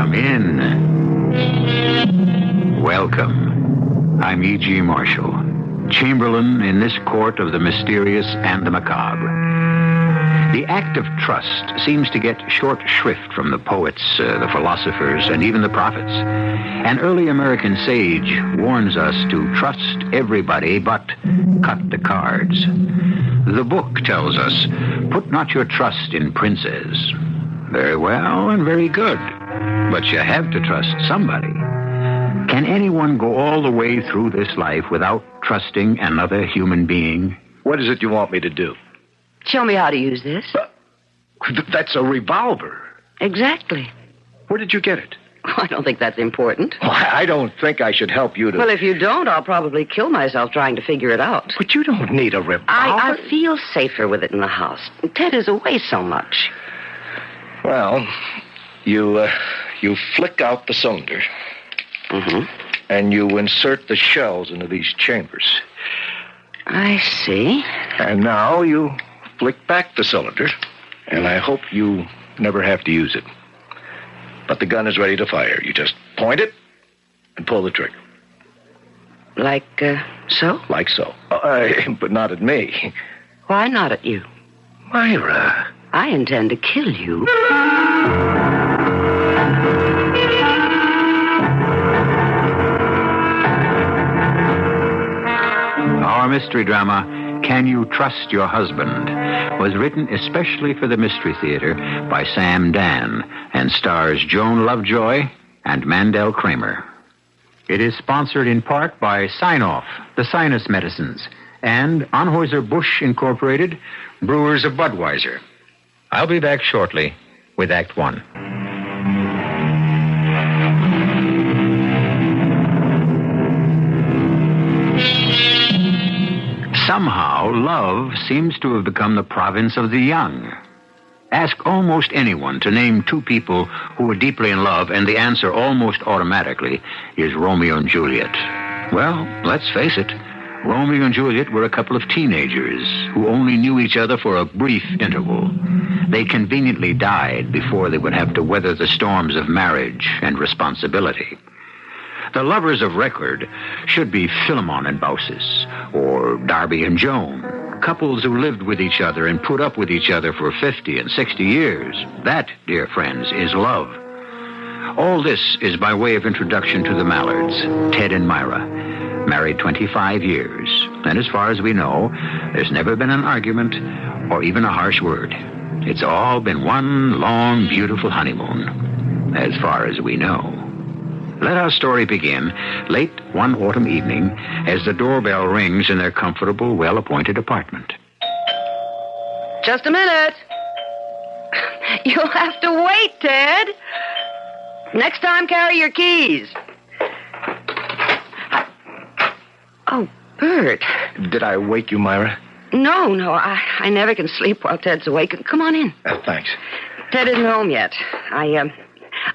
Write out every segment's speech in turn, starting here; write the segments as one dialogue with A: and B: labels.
A: Come in. Welcome. I'm E.G. Marshall, Chamberlain in this court of the mysterious and the macabre. The act of trust seems to get short shrift from the poets, the philosophers, and even the prophets. An early American sage warns us to trust everybody but cut the cards. The book tells us, put not your trust in princes. Very well and very good, but you have to trust somebody. Can anyone go all the way through this life without trusting another human being?
B: What is it you want me to do?
C: Show me how to use this.
B: That's a revolver.
C: Exactly.
B: Where did you get it?
C: I don't think that's important.
B: Well, I don't think I should help you to...
C: Well, if you don't, I'll probably kill myself trying to figure it out.
B: But you don't need a revolver.
C: I feel safer with it in the house. Ted is away so much.
B: Well, you flick out the cylinder.
C: Mm-hmm.
B: And you insert the shells into these chambers.
C: I see.
B: And now you flick back the cylinder, and I hope you never have to use it. But the gun is ready to fire. You just point it and pull the trigger.
C: Like, so?
B: Like so. But not at me.
C: Why not at you?
B: Myra.
C: I intend to kill you.
A: Our mystery drama, Can You Trust Your Husband, was written especially for the Mystery Theater by Sam Dan and stars Joan Lovejoy and Mandel Kramer. It is sponsored in part by Sign-Off, the sinus medicines, and Anheuser-Busch Incorporated, brewers of Budweiser. I'll be back shortly with Act One. Somehow, love seems to have become the province of the young. Ask almost anyone to name two people who were deeply in love, and the answer almost automatically is Romeo and Juliet. Well, let's face it, Romeo and Juliet were a couple of teenagers who only knew each other for a brief interval. They conveniently died before they would have to weather the storms of marriage and responsibility. The lovers of record should be Philemon and Baucis, or Darby and Joan, couples who lived with each other and put up with each other for 50 and 60 years. That, dear friends, is love. All this is by way of introduction to the Mallards, Ted and Myra, married 25 years. And as far as we know, there's never been an argument or even a harsh word. It's all been one long, beautiful honeymoon, as far as we know. Let our story begin late one autumn evening as the doorbell rings in their comfortable, well-appointed apartment.
C: Just a minute. You'll have to wait, Ted. Next time, carry your keys. Oh, Bert.
B: Did I wake you, Myra?
C: No, I never can sleep while Ted's awake. Come on in.
B: Thanks.
C: Ted isn't home yet. I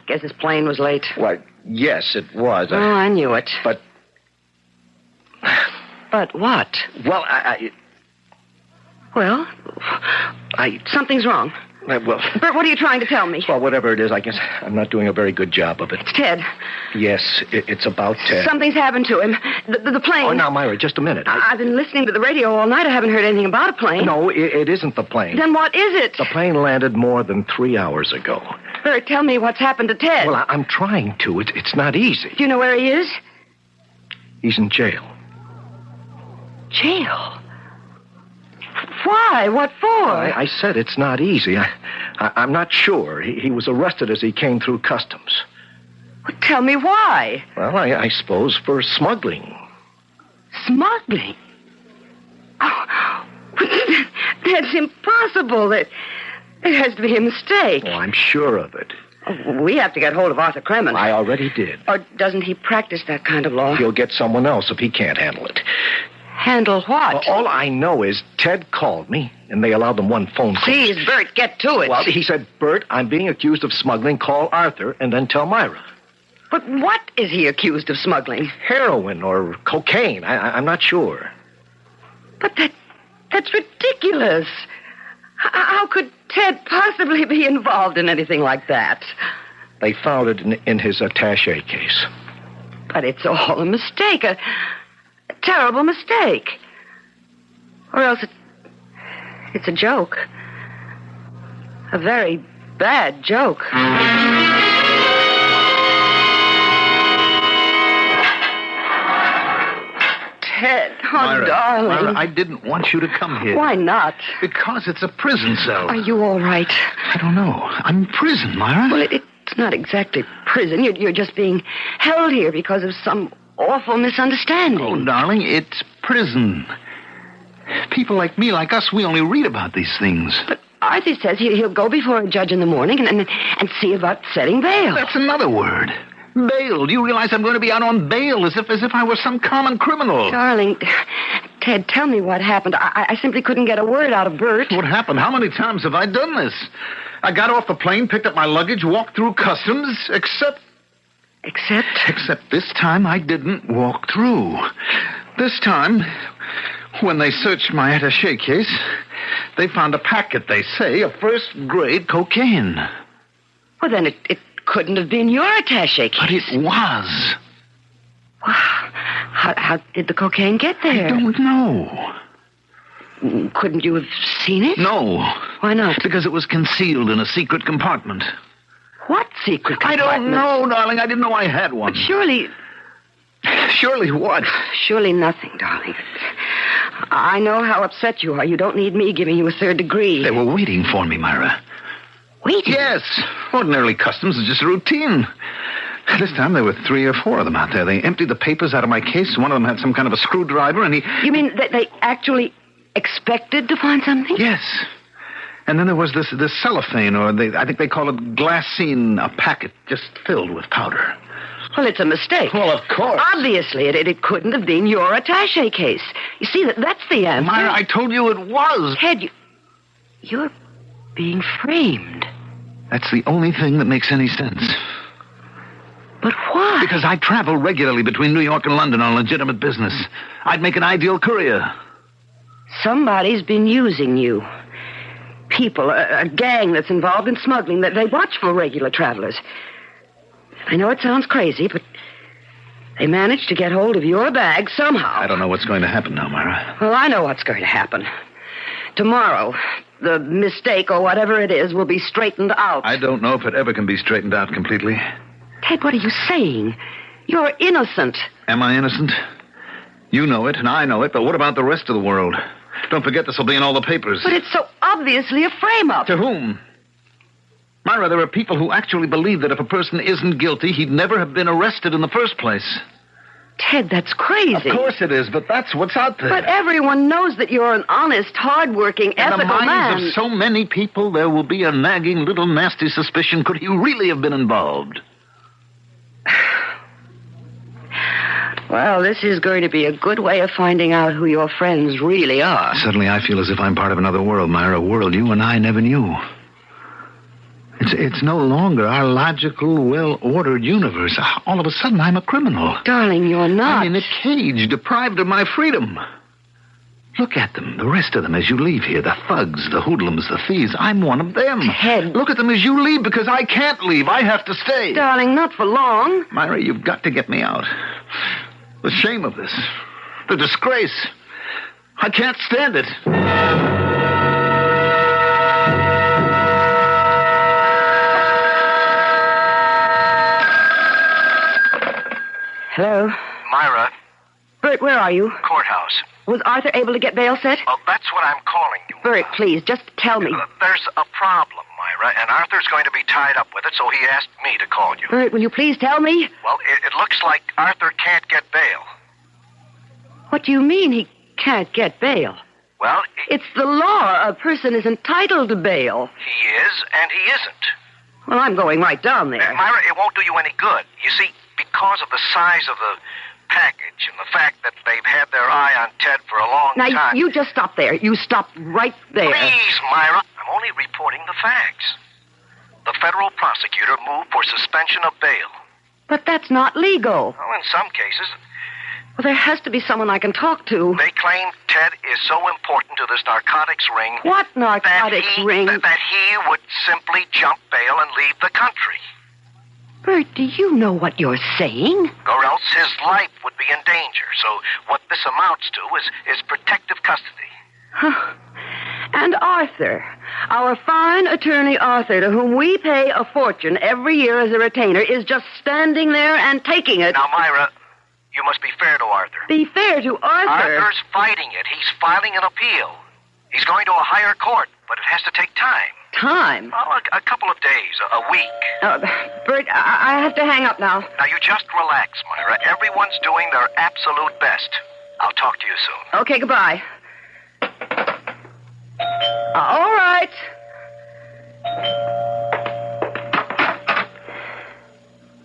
C: guess his plane was late.
B: Why, yes, it was.
C: Oh, I knew it.
B: But...
C: But what?
B: Well,
C: Well, something's wrong.
B: Well...
C: Bert, what are you trying to tell me?
B: Well, whatever it is, I guess I'm not doing a very good job of it.
C: It's Ted.
B: Yes, it's about Ted.
C: Something's happened to him. The plane.
B: Oh, now, Myra, just a minute.
C: I've been listening to the radio all night. I haven't heard anything about a plane.
B: No, it isn't the plane.
C: Then what is it?
B: The plane landed more than 3 hours ago.
C: Bert, tell me what's happened to Ted.
B: Well, I'm trying to. It's not easy.
C: Do you know where he is?
B: He's in jail.
C: Jail? Why? What for?
B: I said it's not easy. I'm not sure. He was arrested as he came through customs.
C: Well, tell me why.
B: Well, I suppose for smuggling.
C: Smuggling? Oh, that's impossible. It has to be a mistake.
B: Oh, I'm sure of it.
C: We have to get hold of Arthur Clemens.
B: I already did.
C: Or doesn't he practice that kind of law?
B: He'll get someone else if he can't handle it.
C: Handle what?
B: Well, all I know is Ted called me, and they allowed them one phone call.
C: Please, Bert, get to it.
B: Well, he said, Bert, I'm being accused of smuggling. Call Arthur, and then tell Myra.
C: But what is he accused of smuggling?
B: Heroin or cocaine. I'm not sure.
C: But that's ridiculous. How could Ted possibly be involved in anything like that?
B: They found it in his attaché case.
C: But it's all a mistake, a terrible mistake. Or else it's a joke. A very bad joke. Ted,
D: Myra,
C: darling.
D: Myra, I didn't want you to come here.
C: Why not?
D: Because it's a prison cell.
C: Are you all right?
D: I don't know. I'm in prison, Myra.
C: Well, it's not exactly prison. You're just being held here because of some awful misunderstanding.
D: Oh, darling, it's prison. People like me, like us, we only read about these things.
C: But Arthur says he'll go before a judge in the morning and see about setting bail.
D: That's another word. Bail. Do you realize I'm going to be out on bail as if I were some common criminal?
C: Darling, Ted, tell me what happened. I simply couldn't get a word out of Bert.
D: What happened? How many times have I done this? I got off the plane, picked up my luggage, walked through customs, except this time I didn't walk through. This time, when they searched my attaché case, they found a packet, they say, of first-grade cocaine.
C: Well, then it couldn't have been your attaché case.
D: But it was.
C: Wow. How did the cocaine get there?
D: I don't know.
C: Couldn't you have seen it?
D: No.
C: Why not?
D: Because it was concealed in a secret compartment.
C: What secret compartment?
D: I don't know, darling. I didn't know I had one.
C: But surely...
D: Surely what?
C: Surely nothing, darling. I know how upset you are. You don't need me giving you a third degree.
D: They were waiting for me, Myra.
C: Waiting?
D: Yes. Ordinarily, customs is just routine. This time there were 3 or 4 of them out there. They emptied the papers out of my case. One of them had some kind of a screwdriver, and he...
C: You mean that they actually expected to find something?
D: Yes. And then there was this cellophane, or I think they call it glassine, a packet just filled with powder.
C: Well, it's a mistake.
D: Well, of course.
C: Obviously, it couldn't have been your attaché case. You see, that's the answer.
D: Myra, I told you it was.
C: Ted, you're being framed.
D: That's the only thing that makes any sense.
C: But why?
D: Because I travel regularly between New York and London on legitimate business. I'd make an ideal courier.
C: Somebody's been using you. People, a gang that's involved in smuggling, that they watch for regular travelers. I know it sounds crazy, but they managed to get hold of your bag somehow.
D: I don't know what's going to happen now, Myra.
C: Well, I know what's going to happen. Tomorrow, the mistake or whatever it is will be straightened out.
D: I don't know if it ever can be straightened out completely.
C: Ted, what are you saying? You're innocent.
D: Am I innocent? You know it, and I know it, but what about the rest of the world? Don't forget this will be in all the papers.
C: But it's so obviously a frame-up.
D: To whom? Myra, there are people who actually believe that if a person isn't guilty, he'd never have been arrested in the first place.
C: Ted, that's crazy.
D: Of course it is, but that's what's out there.
C: But everyone knows that you're an honest, hardworking, ethical man.
D: In the minds of so many people, there will be a nagging little nasty suspicion. Could he really have been involved?
C: Well, this is going to be a good way of finding out who your friends really are.
D: Suddenly I feel as if I'm part of another world, Myra, a world you and I never knew. It's no longer our logical, well-ordered universe. All of a sudden, I'm a criminal.
C: Darling, you're not.
D: I'm in a cage, deprived of my freedom. Look at them, the rest of them, as you leave here. The thugs, the hoodlums, the thieves. I'm one of them.
C: Ted.
D: Look at them as you leave, because I can't leave. I have to stay.
C: Darling, not for long.
D: Myra, you've got to get me out. The shame of this. The disgrace. I can't stand it.
C: Hello?
E: Myra,
C: Bert, where are you?
E: courthouse.
C: Was Arthur able to get bail set?
E: Well, that's what I'm calling you.
C: Bert, please, just tell me.
E: There's a problem, Myra, and Arthur's going to be tied up with it, so he asked me to call you.
C: Bert, will you please tell me?
E: Well, it looks like Arthur can't get bail.
C: What do you mean he can't get bail?
E: Well,
C: It's the law. A person is entitled to bail.
E: he is and he isn't.
C: Well, I'm going right down there.
E: Myra, it won't do you any good. You see, because of the size of the package and the fact that they've had their eye on Ted for a long
C: Now,
E: time...
C: you just stop there. You stop right there.
E: Please, Myra. I'm only reporting the facts. The federal prosecutor moved for suspension of bail.
C: But that's not legal.
E: Well, in some cases,
C: Well, there has to be someone I can talk to.
E: they claim Ted is so important to this narcotics ring...
C: What narcotics ring?
E: That he would simply jump bail and leave the country.
C: Bert, do you know what you're saying?
E: Or else his life would be in danger. So what this amounts to is protective custody.
C: Huh. And Arthur, our fine attorney Arthur, to whom we pay a fortune every year as a retainer, is just standing there and taking it.
E: Now, Myra, you must be fair to Arthur.
C: Be fair to Arthur?
E: Arthur's fighting it. He's filing an appeal. He's going to a higher court, but it has to take time.
C: Time?
E: Well, a couple of days, a week.
C: Bert, I have to hang up now.
E: Now, you just relax, Myra. Everyone's doing their absolute best. I'll talk to you soon.
C: Okay, goodbye. All right.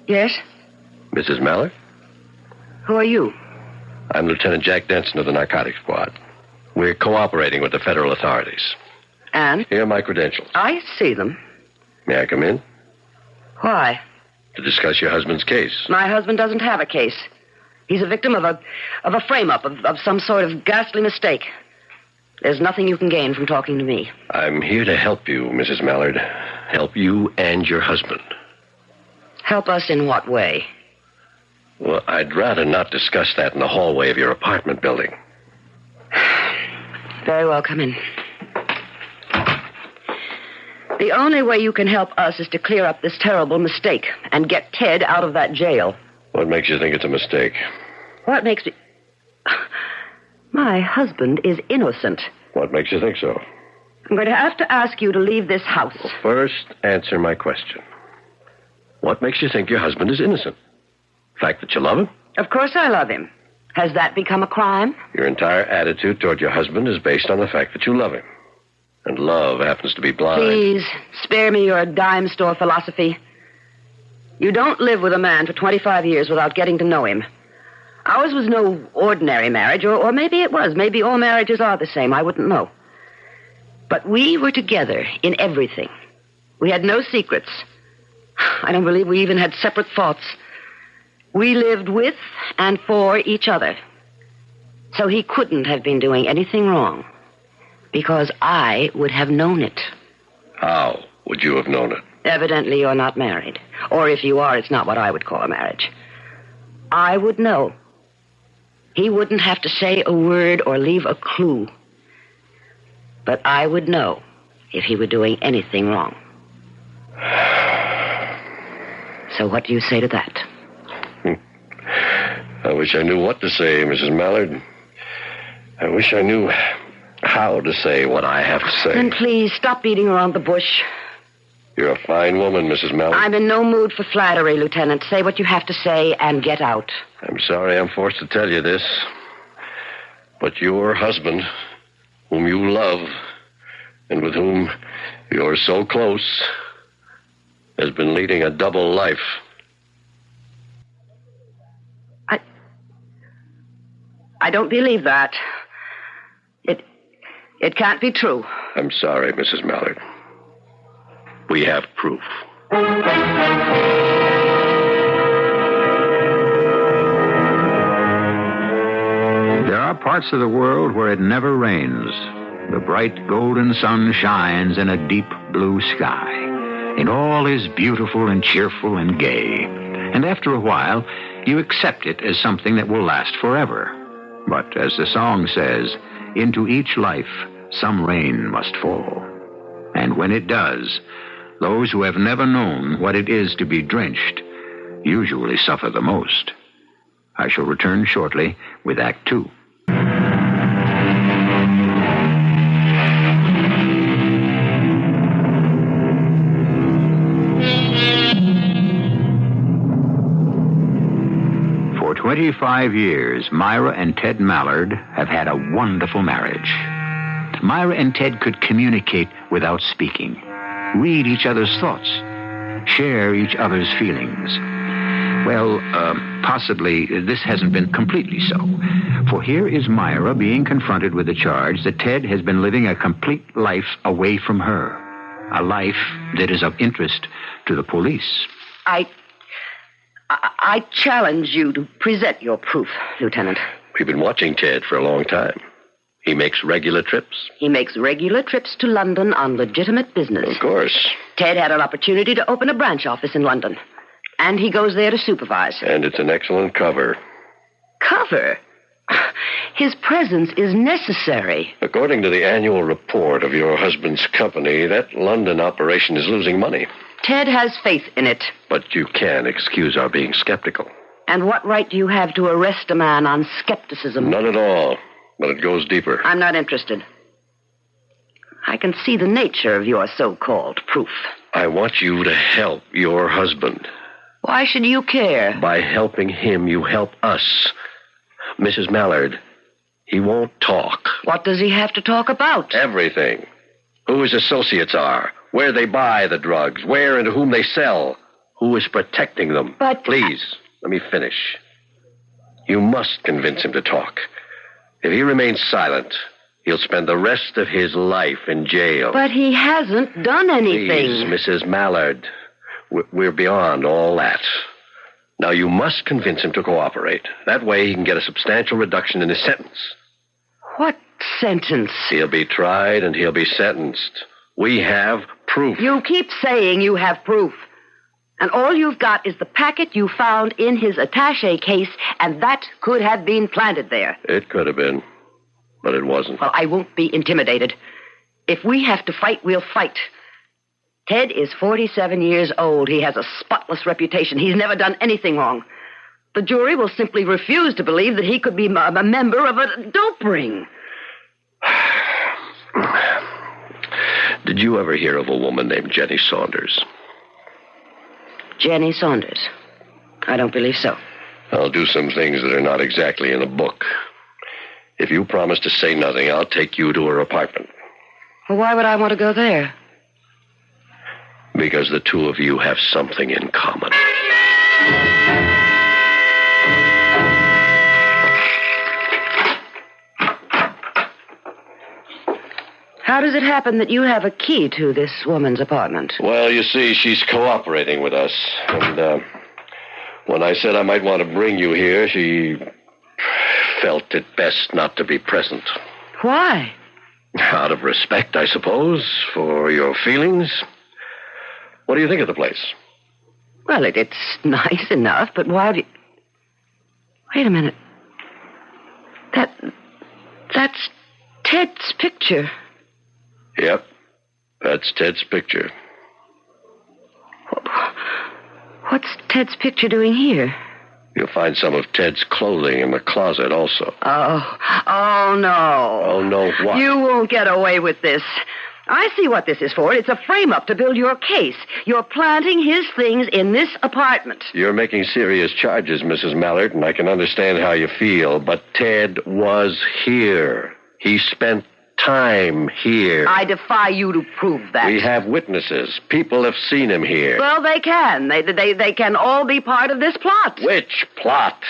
C: Yes?
B: Mrs. Mallard?
C: Who are you?
B: I'm Lieutenant Jack Denson of the Narcotics Squad. We're cooperating with the federal authorities.
C: And?
B: Here are my credentials.
C: I see them.
B: May I come in?
C: Why?
B: To discuss your husband's case.
C: My husband doesn't have a case. He's a victim of a frame-up, of some sort of ghastly mistake. There's nothing you can gain from talking to me.
B: I'm here to help you, Mrs. Mallard. Help you and your husband.
C: Help us in what way?
B: Well, I'd rather not discuss that in the hallway of your apartment building.
C: Very well, come in. The only way you can help us is to clear up this terrible mistake and get Ted out of that jail.
B: What makes you think it's a mistake?
C: What makes me... My husband is innocent.
B: What makes you think so?
C: I'm going to have to ask you to leave this house.
B: Well, first, answer my question. What makes you think your husband is innocent? The fact that you love him?
C: Of course I love him. Has that become a crime?
B: Your entire attitude toward your husband is based on the fact that you love him. And love happens to be blind.
C: Please, spare me your dime store philosophy. You don't live with a man for 25 years without getting to know him. Ours was no ordinary marriage, or maybe it was. Maybe all marriages are the same. I wouldn't know. But we were together in everything. We had no secrets. I don't believe we even had separate thoughts. We lived with and for each other. So he couldn't have been doing anything wrong, because I would have known it.
B: How would you have known it?
C: Evidently, you're not married. Or if you are, it's not what I would call a marriage. I would know. He wouldn't have to say a word or leave a clue. But I would know if he were doing anything wrong. So what do you say to that?
B: I wish I knew what to say, Mrs. Mallard. I wish I knew how to say what I have to say.
C: Then please, stop beating around the bush.
B: You're a fine woman, Mrs. Mallard.
C: I'm in no mood for flattery, Lieutenant. Say what you have to say and get out.
B: I'm sorry I'm forced to tell you this, but your husband, whom you love, and with whom you're so close, has been leading a double life.
C: I don't believe that. It can't be true.
B: I'm sorry, Mrs. Mallard. We have proof.
A: There are parts of the world where it never rains. The bright golden sun shines in a deep blue sky, and all is beautiful and cheerful and gay. And after a while, you accept it as something that will last forever. But as the song says, into each life some rain must fall. And when it does, those who have never known what it is to be drenched usually suffer the most. I shall return shortly with Act Two. For 25 years, Myra and Ted Mallard have had a wonderful marriage. Myra and Ted could communicate without speaking, read each other's thoughts, share each other's feelings. Well, possibly this hasn't been completely so. For here is Myra being confronted with the charge that Ted has been living a complete life away from her. A life that is of interest to the police.
C: I challenge you to present your proof, Lieutenant.
B: We've been watching Ted for a long time. He makes regular trips.
C: He makes regular trips to London on legitimate business.
B: Of course.
C: Ted had an opportunity to open a branch office in London. And he goes there to supervise.
B: And it's an excellent cover.
C: Cover? His presence is necessary.
B: According to the annual report of your husband's company, that London operation is losing money.
C: Ted has faith in it.
B: But you can excuse our being skeptical.
C: And what right do you have to arrest a man on skepticism?
B: None at all, but it goes deeper.
C: I'm not interested. I can see the nature of your so-called proof.
B: I want you to help your husband.
C: Why should you care?
B: By helping him, you help us. Mrs. Mallard, he won't talk.
C: What does he have to talk about?
B: Everything. Who his associates are, where they buy the drugs, where and to whom they sell, who is protecting them.
C: But...
B: Please, let me finish. You must convince him to talk. If he remains silent, he'll spend the rest of his life in jail.
C: But he hasn't done anything.
B: Please, Mrs. Mallard, we're beyond all that. Now, you must convince him to cooperate. That way he can get a substantial reduction in his sentence.
C: What sentence?
B: He'll be tried and he'll be sentenced. We have proof.
C: You keep saying you have proof. And all you've got is the packet you found in his attaché case, and that could have been planted there.
B: It could have been, but it wasn't.
C: Well, I won't be intimidated. If we have to fight, we'll fight. Ted is 47 years old. He has a spotless reputation. He's never done anything wrong. The jury will simply refuse to believe that he could be a member of a dope ring.
B: Did you ever hear of a woman named Jenny Saunders?
C: Jenny Saunders? I don't believe so.
B: I'll do some things that are not exactly in the book. If you promise to say nothing, I'll take you to her apartment.
C: Well, why would I want to go there?
B: Because the two of you have something in common.
C: How does it happen that you have a key to this woman's apartment?
B: Well, you see, she's cooperating with us. And when I said I might want to bring you here, she felt it best not to be present.
C: Why?
B: Out of respect, I suppose, for your feelings. What do you think of the place?
C: Well, it's nice enough, but why do you... Wait a minute. That's Ted's picture.
B: Yep, that's Ted's picture.
C: What's Ted's picture doing here?
B: You'll find some of Ted's clothing in the closet also.
C: Oh, no.
B: Oh, no what?
C: You won't get away with this. I see what this is for. It's a frame-up to build your case. You're planting his things in this apartment.
B: You're making serious charges, Mrs. Mallard, and I can understand how you feel, but Ted was here. He spent time here.
C: I defy you to prove that.
B: We have witnesses. People have seen him here.
C: Well, they can. They can all be part of this plot.
B: Which plot?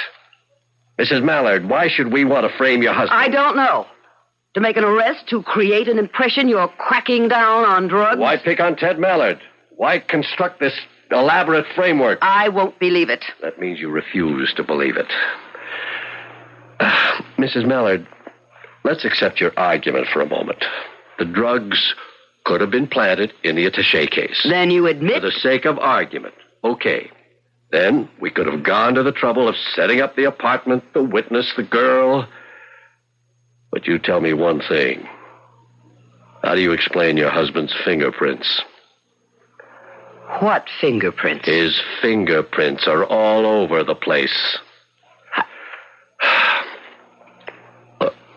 B: Mrs. Mallard, why should we want to frame your husband?
C: I don't know. To make an arrest, to create an impression you're cracking down on drugs?
B: Why pick on Ted Mallard? Why construct this elaborate framework?
C: I won't believe it.
B: That means you refuse to believe it. Mrs. Mallard, let's accept your argument for a moment. The drugs could have been planted in the attaché case.
C: Then you admit...
B: For the sake of argument. Okay. Then we could have gone to the trouble of setting up the apartment, the witness, the girl. But you tell me one thing. How do you explain your husband's fingerprints?
C: What fingerprints?
B: His fingerprints are all over the place.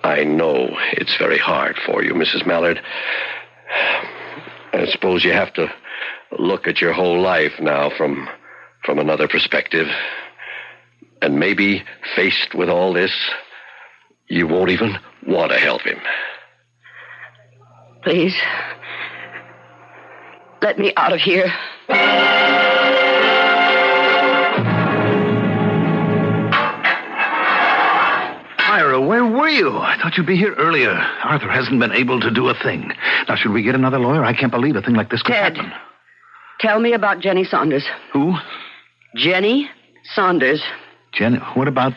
B: I know it's very hard for you, Mrs. Mallard. I suppose you have to look at your whole life now from another perspective. And maybe, faced with all this, you won't even want to help him.
C: Please, let me out of here.
D: Ira, where were you? I thought you'd be here earlier. Arthur hasn't been able to do a thing. Now, should we get another lawyer? I can't believe a thing like this could
C: Ted,
D: happen.
C: Tell me about Jenny Saunders.
D: Who?
C: Jenny Saunders.
D: Jenny? What about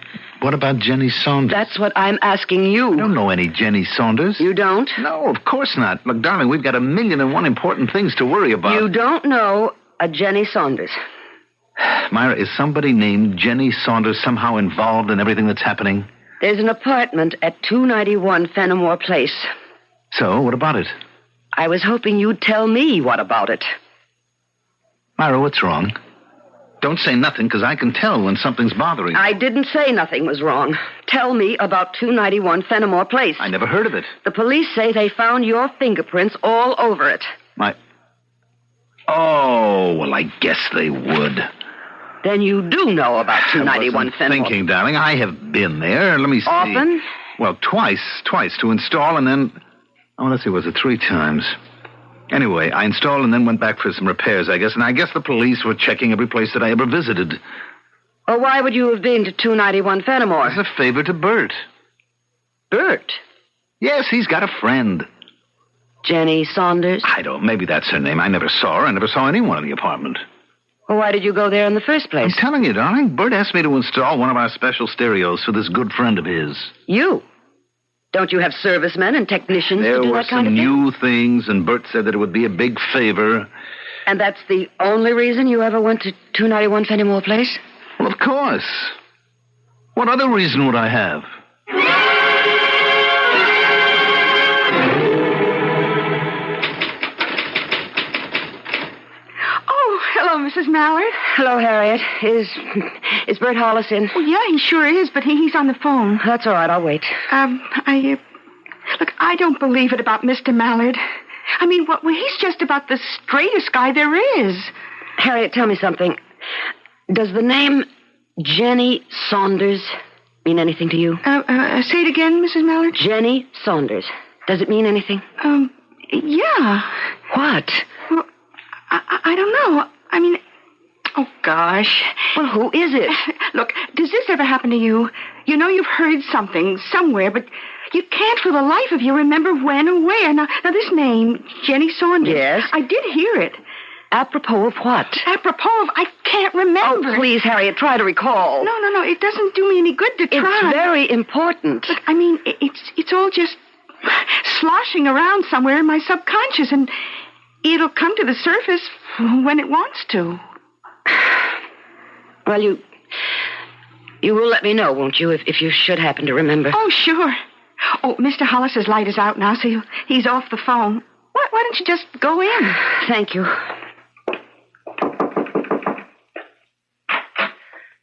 D: Jenny Saunders?
C: That's what I'm asking you.
D: I don't know any Jenny Saunders.
C: You don't?
D: No, of course not. Look, darling, we've got 1,000,001 important things to worry about.
C: You don't know a Jenny Saunders.
D: Myra, is somebody named Jenny Saunders somehow involved in everything that's happening?
C: There's an apartment at 291 Fenimore Place.
D: So, what about it?
C: I was hoping you'd tell me what about it.
D: Myra, what's wrong? Don't say nothing, because I can tell when something's bothering you.
C: I didn't say nothing was wrong. Tell me about 291 Fenimore Place.
D: I never heard of it.
C: The police say they found your fingerprints all over it.
D: Oh, well, I guess they would.
C: Then you do know about 291 Fenimore.
D: Thinking, darling, I have been there. Let me see.
C: Often?
D: Well, twice to install, and then... Oh, let's see, was it 3 times? Anyway, I installed and then went back for some repairs, I guess, and I guess the police were checking every place that I ever visited.
C: Well, why would you have been to 291 Fenimore?
D: As a favor to Bert.
C: Bert?
D: Yes, he's got a friend.
C: Jenny Saunders?
D: Maybe that's her name. I never saw her. I never saw anyone in the apartment.
C: Well, why did you go there in the first place?
D: I'm telling you, darling, Bert asked me to install one of our special stereos for this good friend of his.
C: You? Don't you have servicemen and technicians to do that kind of thing?
D: There were some new things, and Bert said that it would be a big favor.
C: And that's the only reason you ever went to 291 Fenimore Place?
D: Well, of course. What other reason would I have?
F: Hello, Mrs. Mallard.
C: Hello, Harriet. Is Bert Hollis in?
F: Oh, yeah, he sure is, but he's on the phone.
C: That's all right. I'll wait.
F: Look, I don't believe it about Mr. Mallard. I mean, he's just about the straightest guy there is.
C: Harriet, tell me something. Does the name Jenny Saunders mean anything to you?
F: Say it again, Mrs. Mallard.
C: Jenny Saunders. Does it mean anything?
F: Yeah.
C: What?
F: Well, I don't know. I mean, oh, gosh.
C: Well, who is it?
F: Look, does this ever happen to you? You know you've heard something somewhere, but you can't for the life of you remember when or where. Now this name, Jenny Saunders.
C: Yes?
F: I did hear it.
C: Apropos of what?
F: Apropos of, I can't remember.
C: Oh, please, Harriet, try to recall.
F: No. It doesn't do me any good to try.
C: It's very important.
F: Look, I mean, it's all just sloshing around somewhere in my subconscious, and it'll come to the surface when it wants to.
C: Well, you will let me know, won't you, if you should happen to remember?
F: Oh, sure. Oh, Mr. Hollis's light is out now, so he's off the phone. Why don't you just go in?
C: Thank you.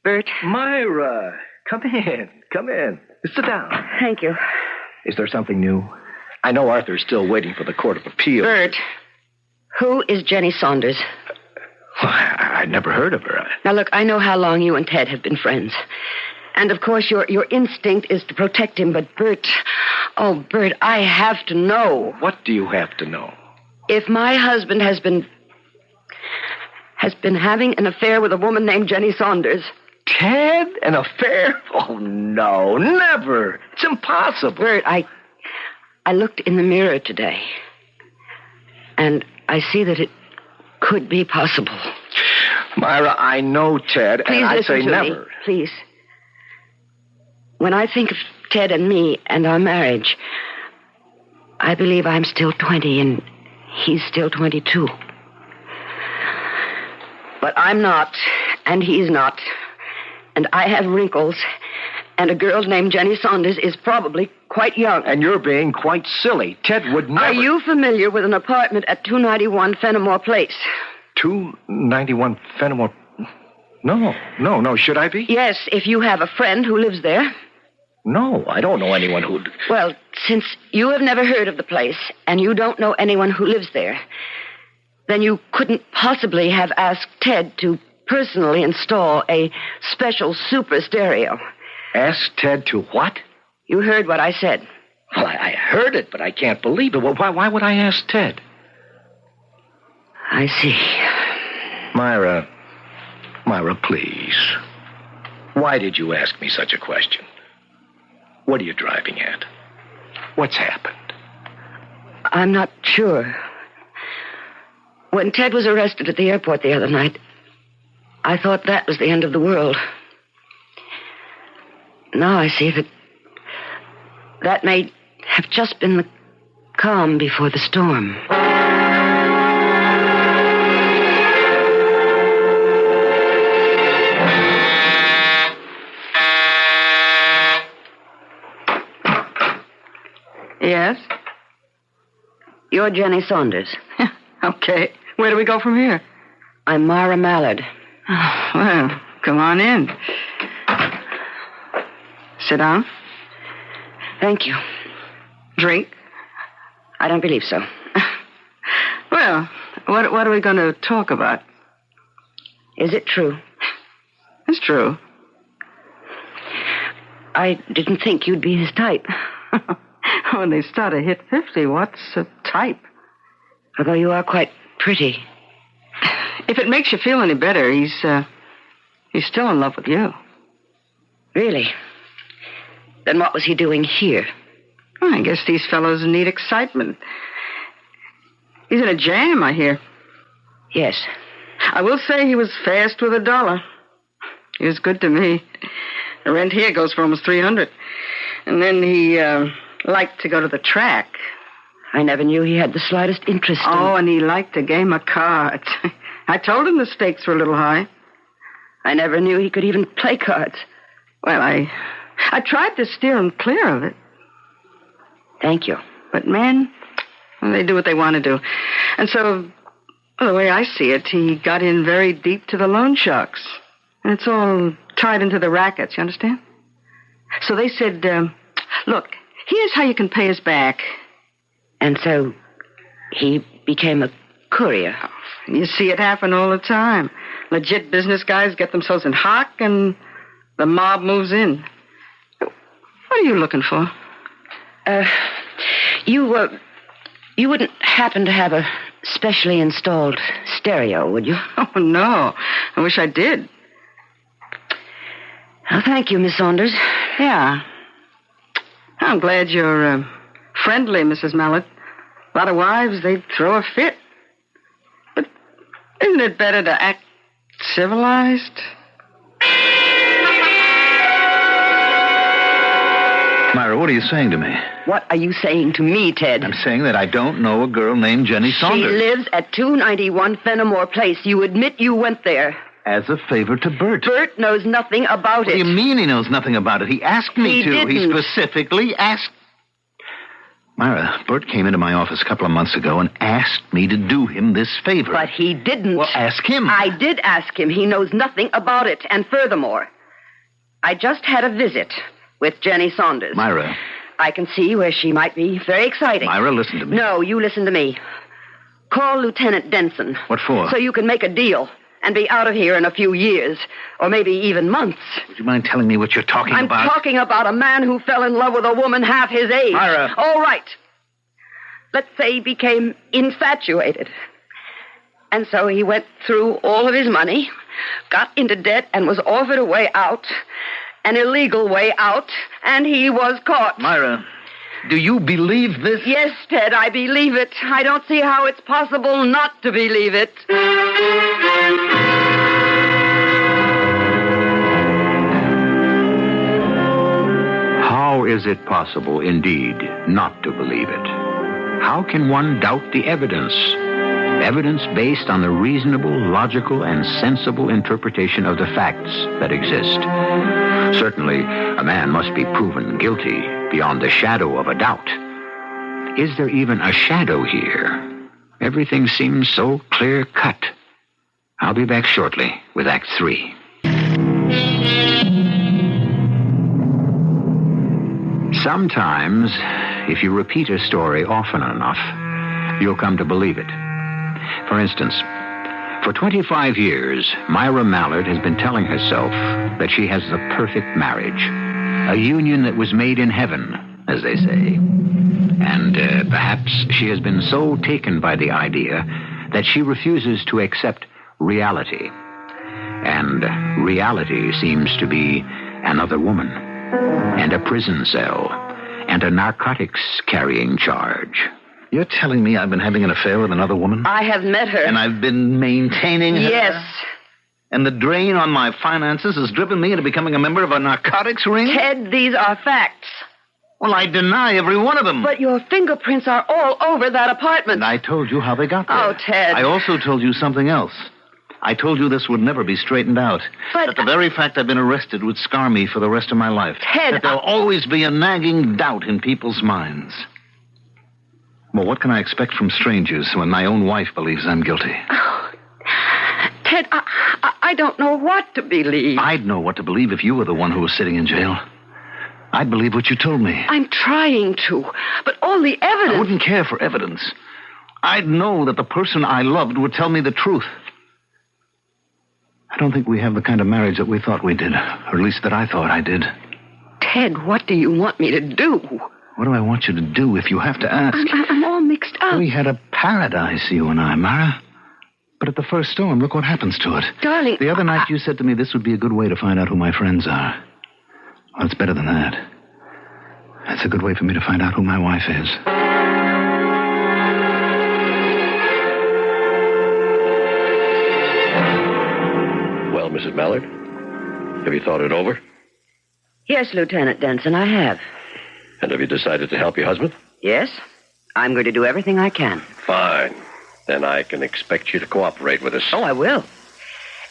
C: Bert?
G: Myra, come in. Sit down.
C: Thank you.
G: Is there something new? I know Arthur's still waiting for the Court of Appeal.
C: Bert, who is Jenny Saunders?
G: Well, I never heard of her.
C: Now, look, I know how long you and Ted have been friends. And, of course, your instinct is to protect him, but Bert... Oh, Bert, I have to know.
G: What do you have to know?
C: If my husband has been having an affair with a woman named Jenny Saunders...
G: Ted? An affair? Oh, no, never. It's impossible.
C: Bert, I looked in the mirror today, and I see that it could be possible.
G: Myra, I know Ted,
C: Please
G: and I
C: listen
G: say
C: to
G: never.
C: Me. Please. When I think of Ted and me and our marriage, I believe I'm still 20 and he's still 22. But I'm not, and he's not. And I have wrinkles, and a girl named Jenny Saunders is probably quite young.
G: And you're being quite silly. Ted would never...
C: Are you familiar with an apartment at 291 Fenimore Place?
G: 291 Fenimore... No. Should I be?
C: Yes, if you have a friend who lives there.
G: No, I don't know anyone who'd...
C: Well, since you have never heard of the place, and you don't know anyone who lives there, then you couldn't possibly have asked Ted to personally install a special super stereo.
G: Ask Ted to what?
C: You heard what I said.
G: Well, I heard it, but I can't believe it. Well, why would I ask Ted?
C: I see.
G: Myra, please. Why did you ask me such a question? What are you driving at? What's happened?
C: I'm not sure. When Ted was arrested at the airport the other night, I thought that was the end of the world. Now I see that may have just been the calm before the storm.
F: Yes?
C: You're Jenny Saunders.
F: Okay. Where do we go from here?
C: I'm Myra Mallard.
F: Oh, well, come on in. Sit down.
C: Thank you.
F: Drink.
C: I don't believe so.
F: Well, what are we going to talk about?
C: Is it true?
F: It's true.
C: I didn't think you'd be his type.
F: When they start to hit 50, what's a type?
C: Although you are quite pretty.
F: If it makes you feel any better, he's still in love with you.
C: Really? Then what was he doing here?
F: Well, I guess these fellows need excitement. He's in a jam, I hear.
C: Yes.
F: I will say he was fast with $1. He was good to me. The rent here goes for almost $300. And then he liked to go to the track.
C: I never knew he had the slightest interest in...
F: Oh, and he liked a game of cards. I told him the stakes were a little high.
C: I never knew he could even play cards.
F: Well, I tried to steer him clear of it.
C: Thank you.
F: But men, well, they do what they want to do. And so, well, the way I see it, he got in very deep to the loan sharks. And it's all tied into the rackets, you understand? So they said, look, here's how you can pay us back.
C: And so he became a courier.
F: You see it happen all the time. Legit business guys get themselves in hock and the mob moves in. What are you looking for?
C: You wouldn't happen to have a specially installed stereo, would you?
F: Oh, no. I wish I did.
C: Oh, thank you, Miss Saunders.
F: Yeah. I'm glad you're friendly, Mrs. Mallard. A lot of wives, they'd throw a fit. But isn't it better to act civilized?
D: Myra, what are you saying to me?
C: What are you saying to me, Ted?
D: I'm saying that I don't know a girl named Jenny Saunders.
C: She lives at 291 Fenimore Place. You admit you went there.
D: As a favor to Bert.
C: Bert knows nothing about
D: What
C: it.
D: do you mean he knows nothing about it? He asked me
C: He
D: to.
C: didn't.
D: He specifically asked... Myra, Bert came into my office a couple of months ago and asked me to do him this favor.
C: But he didn't.
D: Well, ask him.
C: I did ask him. He knows nothing about it. And furthermore, I just had a visit with Jenny Saunders.
D: Myra.
C: I can see where she might be very exciting.
D: Myra, listen to me.
C: No, you listen to me. Call Lieutenant Denson.
D: What for?
C: So you can make a deal and be out of here in a few years, or maybe even months.
D: Would you mind telling me what you're talking about?
C: I'm talking about a man who fell in love with a woman half his age.
D: Myra.
C: All right. Let's say he became infatuated. And so he went through all of his money, got into debt, and was offered a way out, an illegal way out, and he was caught.
D: Myra, do you believe this?
C: Yes, Ted, I believe it. I don't see how it's possible not to believe it.
A: How is it possible, indeed, not to believe it? How can one doubt the evidence? Evidence based on the reasonable, logical, and sensible interpretation of the facts that exist. Certainly, a man must be proven guilty beyond the shadow of a doubt. Is there even a shadow here? Everything seems so clear-cut. I'll be back shortly with Act 3. Sometimes, if you repeat a story often enough, you'll come to believe it. For instance, for 25 years, Myra Mallard has been telling herself that she has the perfect marriage, a union that was made in heaven, as they say. And perhaps she has been so taken by the idea that she refuses to accept reality. And reality seems to be another woman, and a prison cell, and a narcotics-carrying charge.
D: You're telling me I've been having an affair with another woman?
C: I have met her.
D: And I've been maintaining her?
C: Yes.
D: And the drain on my finances has driven me into becoming a member of a narcotics ring?
C: Ted, these are facts.
D: Well, I deny every one of them.
C: But your fingerprints are all over that apartment.
D: And I told you how they got there.
C: Oh, Ted.
D: I also told you something else. I told you this would never be straightened out.
C: But
D: that the very fact I've been arrested would scar me for the rest of my life.
C: Ted,
D: That there'll always be a nagging doubt in people's minds. Well, what can I expect from strangers when my own wife believes I'm guilty?
C: Oh, Ted, I don't know what to believe.
D: I'd know what to believe if you were the one who was sitting in jail. I'd believe what you told me.
C: I'm trying to, but all the evidence...
D: I wouldn't care for evidence. I'd know that the person I loved would tell me the truth. I don't think we have the kind of marriage that we thought we did, or at least that I thought I did.
C: Ted, what do you want me to do?
D: What do I want you to do if you have to ask?
C: I'm all mixed up.
D: We had a paradise, you and I, Mara. But at the first storm, look what happens to it.
C: Darling...
D: The other night you said to me this would be a good way to find out who my friends are. Well, it's better than that. It's a good way for me to find out who my wife is.
B: Well, Mrs. Mallard, have you thought it over?
C: Yes, Lieutenant Denson, I have.
B: And have you decided to help your husband?
C: Yes, I'm going to do everything I can.
B: Fine. Then I can expect you to cooperate with us.
C: Oh, I will.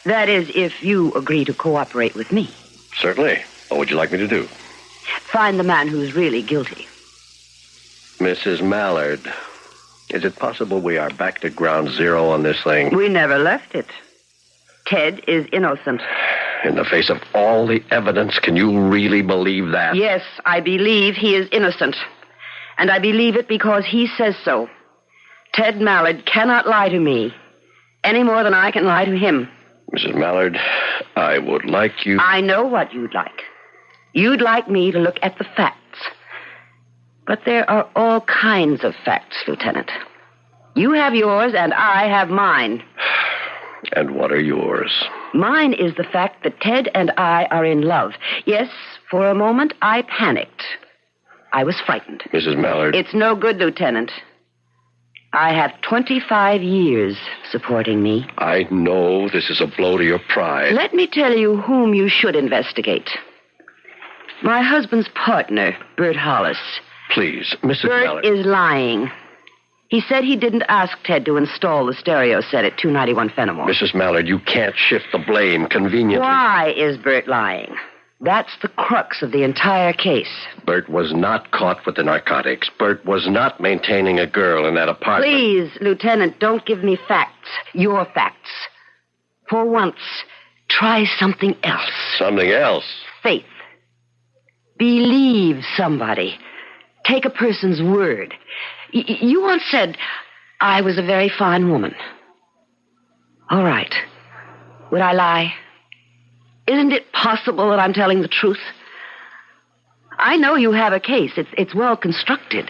C: That is, if you agree to cooperate with me.
B: Certainly. What would you like me to do?
C: Find the man who's really guilty.
B: Mrs. Mallard, is it possible we are back to ground zero on this thing?
C: We never left it. Ted is innocent.
B: In the face of all the evidence, can you really believe that?
C: Yes, I believe he is innocent. And I believe it because he says so. Ted Mallard cannot lie to me any more than I can lie to him.
B: Mrs. Mallard, I would like you...
C: I know what you'd like. You'd like me to look at the facts. But there are all kinds of facts, Lieutenant. You have yours and I have mine.
B: And what are yours?
C: Mine is the fact that Ted and I are in love. Yes, for a moment I panicked. I was frightened.
B: Mrs. Mallard...
C: It's no good, Lieutenant. I have 25 years supporting me.
B: I know this is a blow to your pride.
C: Let me tell you whom you should investigate. My husband's partner, Bert Hollis.
B: Please, Mrs.
C: Bert
B: Mallard...
C: is lying. He said he didn't ask Ted to install the stereo set at 291 Fenimore.
B: Mrs. Mallard, you can't shift the blame conveniently.
C: Why is Bert lying? That's the crux of the entire case.
B: Bert was not caught with the narcotics. Bert was not maintaining a girl in that apartment.
C: Please, Lieutenant, don't give me facts. Your facts. For once, try something else.
B: Something else?
C: Faith. Believe somebody. Take a person's word. You once said I was a very fine woman. All right. Would I lie? Isn't it possible that I'm telling the truth? I know you have a case. It's well constructed.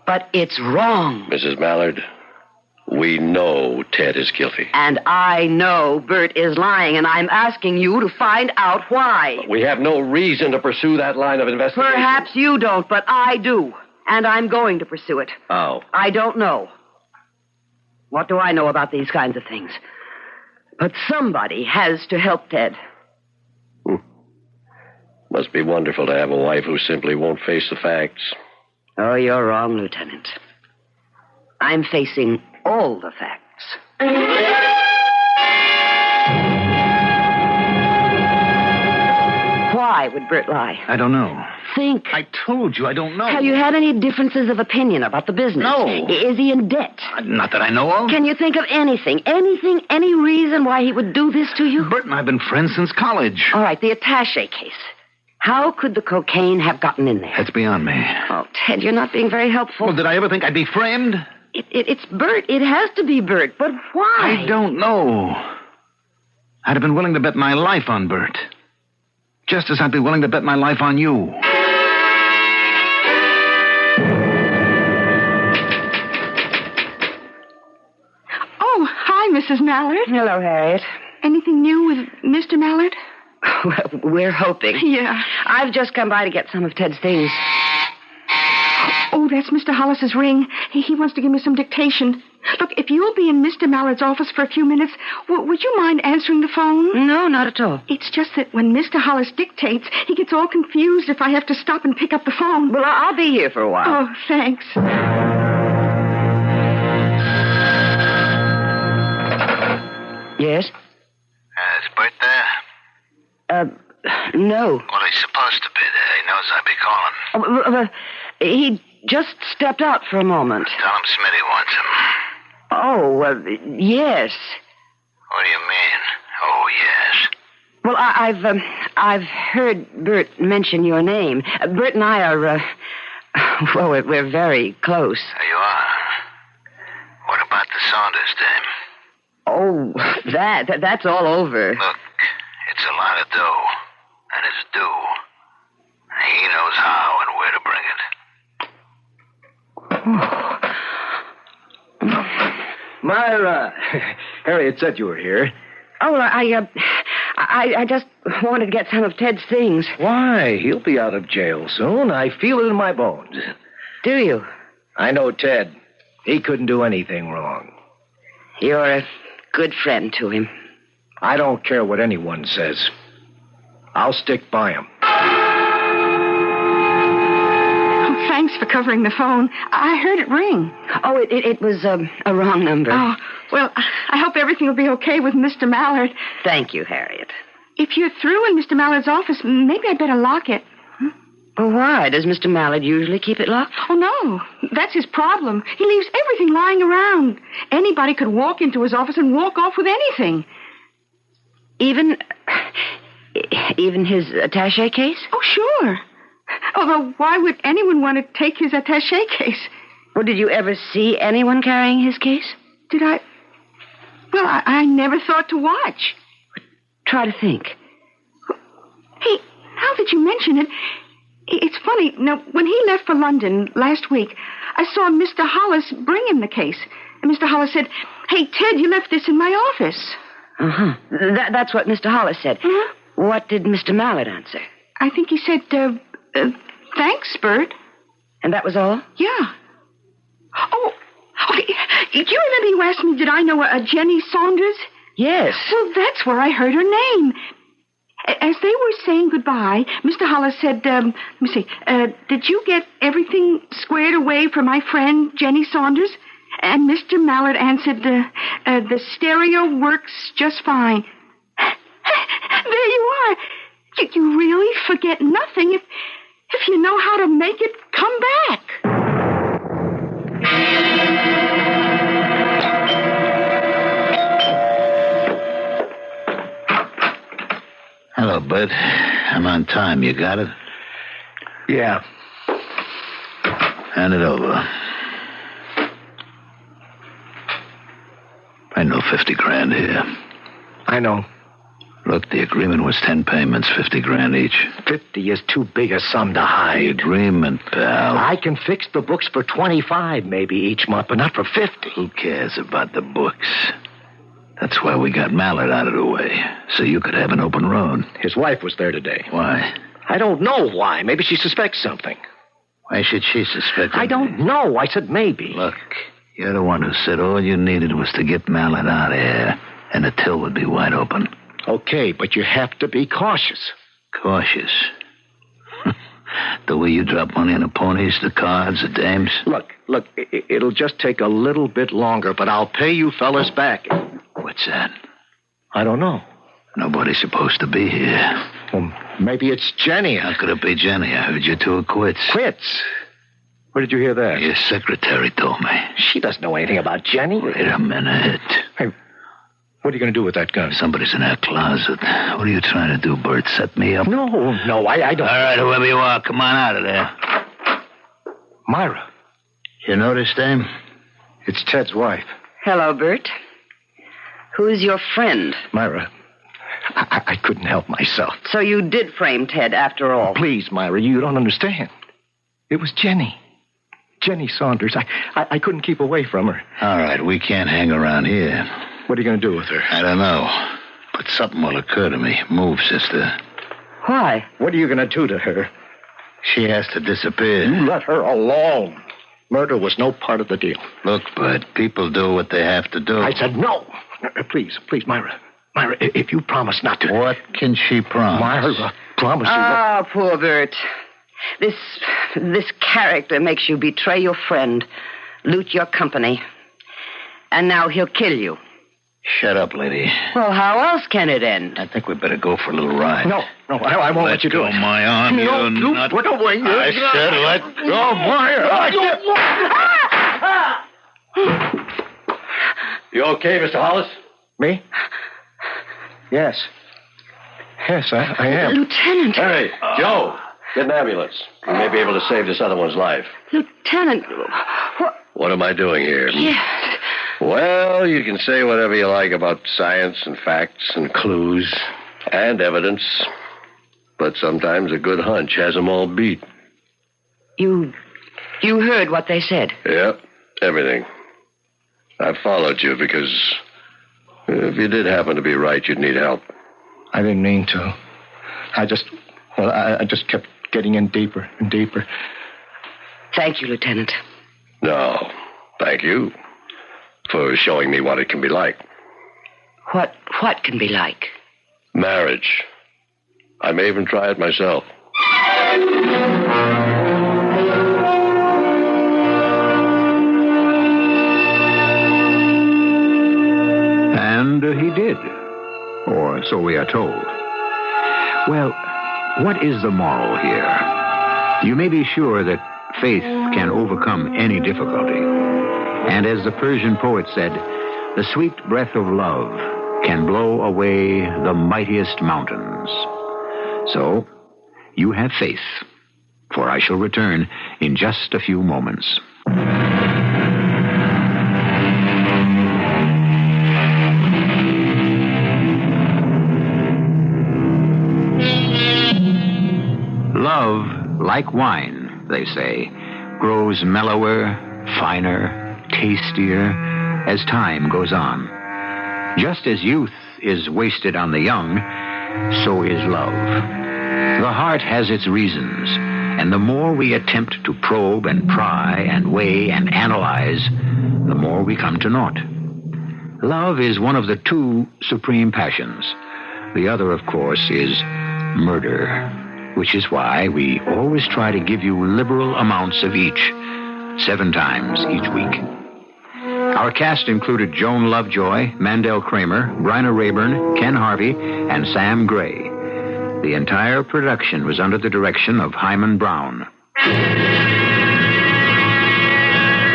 C: But it's wrong.
B: Mrs. Mallard, we know Ted is guilty.
C: And I know Bert is lying, and I'm asking you to find out why.
B: But we have no reason to pursue that line of investigation.
C: Perhaps you don't, but I do. And I'm going to pursue it.
B: How?
C: I don't know. What do I know about these kinds of things? But somebody has to help Ted.
B: Must be wonderful to have a wife who simply won't face the facts.
C: Oh, you're wrong, Lieutenant. I'm facing all the facts. Why would Bert lie?
D: I don't know.
C: Think.
D: I told you I don't know.
C: Have you had any differences of opinion about the business?
D: No.
C: Is he in debt?
D: Not that I know of.
C: Can you think of anything, any reason why he would do this to you?
D: Bert and I have been friends since college.
C: All right, the attaché case. How could the cocaine have gotten in there?
D: That's beyond me.
C: Oh, Ted, you're not being very helpful.
D: Well, did I ever think I'd be framed?
C: It's Bert. It has to be Bert. But why?
D: I don't know. I'd have been willing to bet my life on Bert. Just as I'd be willing to bet my life on you.
F: Oh, hi, Mrs. Mallard.
C: Hello, Harriet.
F: Anything new with Mr. Mallard?
C: Well, we're hoping.
F: Yeah.
C: I've just come by to get some of Ted's things.
F: Oh, that's Mr. Hollis's ring. He wants to give me some dictation. Look, if you'll be in Mr. Mallard's office for a few minutes, would you mind answering the phone?
C: No, not at all.
F: It's just that when Mr. Hollis dictates, he gets all confused if I have to stop and pick up the phone.
C: Well, I'll be here for a while.
F: Oh, thanks.
C: Yes?
E: Is Bert there?
C: No.
E: Well, he's supposed to be there. He knows I'll be calling.
C: He just stepped out for a moment.
E: Tell him Smitty wants him.
C: Oh, yes.
E: What do you mean? Oh, yes.
C: Well, I've heard Bert mention your name. Bert and I are, well, we're very close.
E: There you are. What about the Saunders dame?
C: Oh, that's all over.
E: Look, it's a lot of dough, and it's due. He knows how and where to bring it.
G: Myra! Harriet said you were here.
C: Oh, I just wanted to get some of Ted's things.
G: Why? He'll be out of jail soon. I feel it in my bones.
C: Do you?
G: I know Ted. He couldn't do anything wrong.
C: You're a good friend to him.
G: I don't care what anyone says. I'll stick by him.
F: Oh, thanks for covering the phone. I heard it ring.
C: Oh, it was a wrong number.
F: Oh, well, I hope everything will be okay with Mr. Mallard.
C: Thank you, Harriet.
F: If you're through in Mr. Mallard's office, maybe I'd better lock it.
C: Well, why? Does Mr. Mallard usually keep it locked?
F: Oh, no. That's his problem. He leaves everything lying around. Anybody could walk into his office and walk off with anything.
C: Even his attaché case?
F: Oh, sure. Although, why would anyone want to take his attaché case?
C: Well, did you ever see anyone carrying his case?
F: Did I? Well, I never thought to watch.
C: Try to think.
F: Hey, now that you mention it, it's funny. Now, when he left for London last week, I saw Mr. Hollis bring him the case. And Mr. Hollis said, "Hey, Ted, you left this in my office."
C: Uh-huh. That's what Mr. Hollis said.
F: Huh?
C: What did Mr. Mallard answer?
F: I think he said, thanks, Bert.
C: And that was all?
F: Yeah. Oh, do you remember you asked me, did I know a Jenny Saunders?
C: Yes.
F: Well, that's where I heard her name. As they were saying goodbye, Mr. Hollis said, let me see, did you get everything squared away for my friend, Jenny Saunders? And Mr. Mallard answered, the stereo works just fine. There you are. You really forget nothing if you know how to make it come back.
D: Hello, Bert. I'm on time. You got it?
G: Yeah.
D: Hand it over. I know 50 grand here.
G: I know.
D: Look, the agreement was 10 payments, 50 grand each.
G: 50 is too big a sum to
D: The
G: hide.
D: agreement, pal.
G: I can fix the books for 25 maybe each month, but not for 50.
D: Who cares about the books? That's why we got Mallard out of the way, so you could have an open road.
G: His wife was there today.
D: Why?
G: I don't know why. Maybe she suspects something.
D: Why should she suspect
G: I don't know. I said maybe.
D: Look, you're the one who said all you needed was to get Mallard out of here, and the till would be wide open.
G: Okay, but you have to be cautious.
D: Cautious. The way you drop money on the ponies, the cards, the dames.
G: Look, it'll just take a little bit longer, but I'll pay you fellas back.
D: What's that?
G: I don't know.
D: Nobody's supposed to be here.
G: Well, maybe it's Jenny.
D: How could it be Jenny? I heard you two are quits.
G: Quits? Where did you hear that?
D: Your secretary told me.
G: She doesn't know anything about Jenny.
D: Wait a minute.
G: Hey, what are you going to do with that gun?
D: Somebody's in that closet. What are you trying to do, Bert? Set me up?
G: No, I don't.
D: All right, whoever you are, come on out of there.
G: Myra.
D: You noticed, Dame?
G: It's Ted's wife.
C: Hello, Bert. Who's your friend?
G: Myra, I couldn't help myself.
C: So you did frame Ted after all.
G: Please, Myra, you don't understand. It was Jenny. Jenny Saunders. I couldn't keep away from her.
D: All right, we can't hang around here.
G: What are you going to do with her?
D: I don't know. But something will occur to me. Move, sister.
C: Why?
G: What are you going to do to her?
D: She has to disappear.
G: You let her alone. Murder was no part of the deal.
D: Look, Bud, people do what they have to do.
G: I said no. Please, Myra. Myra, if you promise not to...
D: What can she promise?
G: Myra, promise you...
C: Ah, poor Bert. This character makes you betray your friend, loot your company, and now he'll kill you.
G: Shut up, lady.
C: Well, how else can it end?
G: I think we better go for a little ride.
D: No, I won't let you do it.
G: My arm,
D: No,
G: you
D: you
G: nut.
D: put away your...
G: I said let go my arm.
B: You okay, Mr. Hollis?
G: Me? Yes. Yes, I am.
C: Lieutenant.
B: Hey, Joe, get an ambulance. We may be able to save this other one's life.
C: Lieutenant,
B: What am I doing here?
C: Yes.
B: Well, you can say whatever you like about science and facts and clues and evidence, but sometimes a good hunch has them all beat.
C: You heard what they said?
B: Yep, everything. I followed you because if you did happen to be right, you'd need help.
G: I didn't mean to. I just kept getting in deeper and deeper.
C: Thank you, Lieutenant.
B: No, thank you for showing me what it can be like.
C: What can be like?
B: Marriage. I may even try it myself.
A: And he did. Or so we are told. Well, what is the moral here? You may be sure that faith can overcome any difficulty. And as the Persian poet said, the sweet breath of love can blow away the mightiest mountains. So, you have faith, for I shall return in just a few moments. Love, like wine, they say, grows mellower, finer, tastier as time goes on. Just as youth is wasted on the young, so is love. The heart has its reasons, and the more we attempt to probe and pry and weigh and analyze, the more we come to naught. Love is one of the two supreme passions. The other, of course, is murder, which is why we always try to give you liberal amounts of each, 7 times each week. Our cast included Joan Lovejoy, Mandel Kramer, Bryna Rayburn, Ken Harvey, and Sam Gray. The entire production was under the direction of Hyman Brown.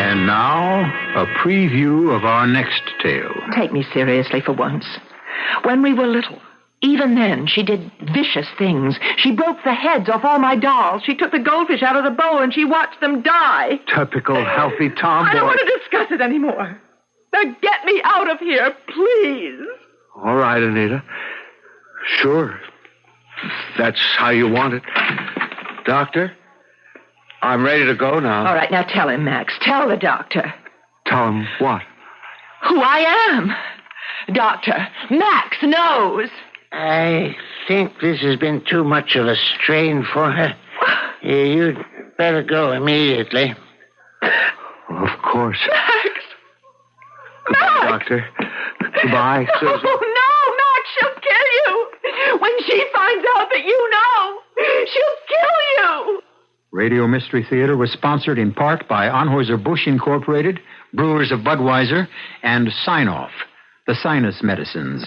A: And now, a preview of our next tale.
H: Take me seriously for once. When we were little, even then, she did vicious things. She broke the heads off all my dolls. She took the goldfish out of the bowl and she watched them die.
D: Typical healthy tomboy.
H: I don't want to discuss it anymore. Now get me out of here, please.
D: All right, Anita. Sure. That's how you want it. Doctor, I'm ready to go now.
H: All right, now tell him, Max. Tell the doctor.
D: Tell him what?
H: Who I am. Doctor, Max knows.
I: I think this has been too much of a strain for her. You'd better go immediately.
D: Of course.
H: Max! Max!
D: Doctor. Goodbye, Susan.
H: Oh, no, Max, she'll kill you. When she finds out that you know, she'll kill you.
A: Radio Mystery Theater was sponsored in part by Anheuser-Busch Incorporated, Brewers of Budweiser, and Sign-Off, the sinus medicines.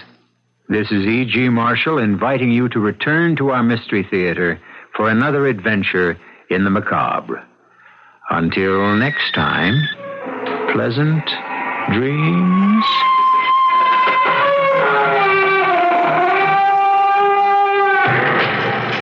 A: This is E.G. Marshall inviting you to return to our Mystery Theater for another adventure in the macabre. Until next time, pleasant dreams.